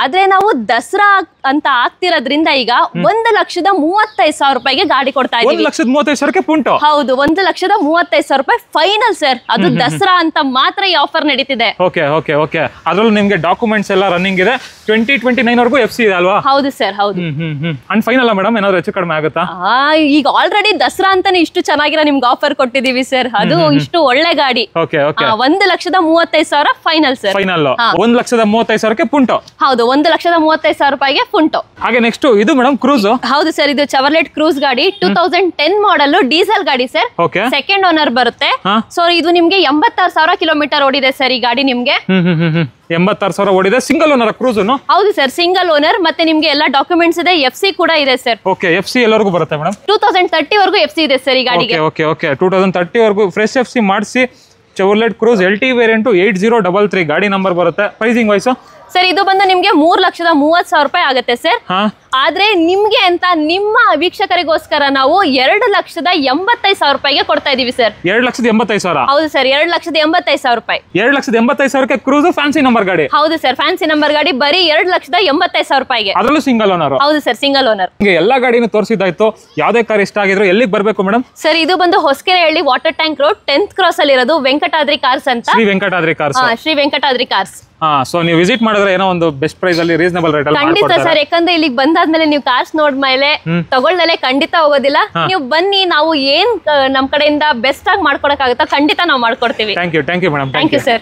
Speaker 1: ಆದ್ರೆ ನಾವು ದಸರಾ ಅಂತ ಆಗ್ತಿರೋದ್ರಿಂದ ಈಗ 1,35,000 ರೂಪಾಯಿಗೆ ಗಾಡಿ ಕೊಡ್ತಾ ಇದೀವಿ.
Speaker 2: 1,35,000ಕ್ಕೆ ಪುಂಟೋ?
Speaker 1: ಹೌದು, 1,35,000 ರೂಪಾಯಿ ಫೈನಲ್ ಸರ್. ಅದು ದಸರಾ ಅಂತ ಮಾತ್ರ ಈ ಆಫರ್ ನಡೀತಿದೆ.
Speaker 2: ಓಕೆ ಓಕೆ ಓಕೆ, ಅದ್ರಲ್ಲೂ ನಿಮ್ಗೆ ಡಾಕ್ಯುಮೆಂಟ್ಸ್ ಎಲ್ಲ ರನ್ನಿಂಗ್ ಇದೆ. 2029 ವರೆಗೂ FC ಇದೆ ಅಲ್ವಾ?
Speaker 1: ಹೌದು ಸರ್, ಹೌದು.
Speaker 2: ಅಂಡ್ ಫೈನಲ್ ಮೇಡಮ್, ಏನಾದ್ರು ಹೆಚ್ಚು ಕಡಿಮೆ ಆಗುತ್ತಾ?
Speaker 1: ಈಗ ಆಲ್ರೆಡಿ ದಸರಾ ಅಂತಾನೆ ಇಷ್ಟು ಚೆನ್ನಾಗಿರೋ ನಿಮ್ಗೆ ಆಫರ್ ಕೊಟ್ಟಿದೀವಿ ಸರ್. ಅದು ಇಷ್ಟು ಒಳ್ಳೆ ಗಾಡಿ. 1,35,000 ಫೈನಲ್ ಸರ್.
Speaker 2: ಫೈನಲ್ 1,35,000ಕ್ಕೆ ಪುಂಟೋ? ಹೌದು,
Speaker 1: 1,35,000 ರೂಪಾಯಿಗೆ ಪುಂಟೋ.
Speaker 2: ಹಾಗೆ ನೆಕ್ಸ್ಟ್ ಇದು ಮೇಡಮ್ ಕ್ರೂಸ್.
Speaker 1: ಹೌದು ಸರ್, ಇದು ಚೆವರ್ಲೆಟ್ ಕ್ರೂಸ್ ಗಾಡಿ 2010 ಮಾಡೆಲ್ ಡೀಸೆಲ್ ಗಾಡಿ ಸರ್. ಸೆಕೆಂಡ್ ಓನರ್ ಬರುತ್ತೆ. ಸೊ ಇದು ನಿಮ್ಗೆ 86,000 ಕಿಲೋಮೀಟರ್ ಓಡಿದೆ ಸರ್ ಈ ಗಾಡಿ ನಿಮ್ಗೆ.
Speaker 2: 86,000 ಓಡಿದೆ. Single owner cruise?
Speaker 1: ಹೌದು ಸರ್, ಸಿಂಗಲ್ ಓನರ್. ಮತ್ತೆ ನಿಮ್ಗೆ ಎಲ್ಲ ಡಾಕ್ಯುಮೆಂಟ್ಸ್ ಇದೆ, FC ಕೂಡ ಇದೆ ಸರ್.
Speaker 2: ಓಕೆ, FC ಎಲ್ಲರಿಗೂ ಬರುತ್ತೆ ಮೇಡಮ್?
Speaker 1: 2030 ವರೆಗೂ FC ಇದೆ ಸರ್ ಈ ಗಾಡಿಗೆ.
Speaker 2: ಓಕೆ ಓಕೆ, 2030 ವರೆಗೂ ಫ್ರೆಶ್ FC ಮಾಡಿಸಿ ಚೆವರ್ಲೆಟ್ ಕ್ರೂಸ್ LT ವೇರಿಯಂಟ್ 8033 ಗಾಡಿ ನಂಬರ್ ಬರುತ್ತೆ. ಪ್ರೈಸಿಂಗ್ ವೈಸ್
Speaker 1: ಸರ್ ಇದು ಬಂದು ನಿಮ್ಗೆ 3,30,000 ರೂಪಾಯಿ ಆಗುತ್ತೆ ಸರ್. ಆದ್ರೆ ನಿಮ್ಗೆ ಅಂತ ನಿಮ್ಮ ವೀಕ್ಷಕರಿಗೋಸ್ಕರ ನಾವು 2,85,000 ರೂಪಾಯಿಗೆ ಕೊಡ್ತಾ ಇದೀವಿ ಸರ್.
Speaker 2: 2,85,000?
Speaker 1: ಹೌದು ಸರ್, 2,85,000 ರೂಪಾಯಿ.
Speaker 2: 2,85,000ಕ್ಕೆ ಕ್ರೂಸ್ ಫ್ಯಾನ್ಸಿ ನಂಬರ್ ಗಾಡಿ?
Speaker 1: ಹೌದು ಸರ್, ಫ್ಯಾನ್ಸಿ ನಂಬರ್ ಗಾಡಿ ಬರೀ 2,85,000 ರೂಪಾಯಿಗೆ.
Speaker 2: ಅದರಲ್ಲೂ ಸಿಂಗಲ್ ಓನರ್?
Speaker 1: ಹೌದು ಸರ್, ಸಿಂಗಲ್ ಓನರ್.
Speaker 2: ಎಲ್ಲಾ ಗಾಡಿನೂ ತೋರಿಸಿದಾಯ್ತು. ಯಾವ್ದೇ ಕಾರ್ ಇಷ್ಟ ಆಗಿದ್ರು ಎಲ್ಲಿಗೆ ಬರ್ಬೇಕು ಮೇಡಮ್?
Speaker 1: ಸರ್ ಇದು ಬಂದು Hosakerehalli water tank road 10th cross ಅಲ್ಲಿ ಇರೋದು ವೆಂಕಟಾದ್ರಿ ಕಾರ್ಸ್ ಅಂತ.
Speaker 2: Shri Venkatadri cars?
Speaker 1: Shri Venkatadri cars.
Speaker 2: So ನೀವು ವಿಸಿಟ್ ಮಾಡಿದ್ರೆ ಏನೋ ಒಂದು ಬೆಸ್ಟ್ ಪ್ರೈಸ್ ಅಲ್ಲಿ ರೀಸನಬಲ್ ರೇಟ್ ಅಲ್ಲಿ
Speaker 1: ಖಂಡಿತ ಸರ್. ಯಾಕಂದ್ರೆ ಇಲ್ಲಿಗೆ ಬಂದಾದ್ಮೇಲೆ ನೀವು ಕಾರ್ಸ್ ನೋಡ್ಮೇಲೆ ತಗೊಳ್ದಲೆ ಖಂಡಿತ ಹೋಗೋದಿಲ್ಲ. ನೀವು ಬನ್ನಿ, ನಾವು ಏನ್ ನಮ್ ಕಡೆಯಿಂದ ಬೆಸ್ಟ್ ಆಗಿ ಮಾಡ್ಕೊಡಕ್ಕಾಗುತ್ತೋ ಖಂಡಿತ ನಾವು ಮಾಡ್ಕೊಡ್ತೀವಿ.
Speaker 2: Thank you madam.
Speaker 1: Thank you sir.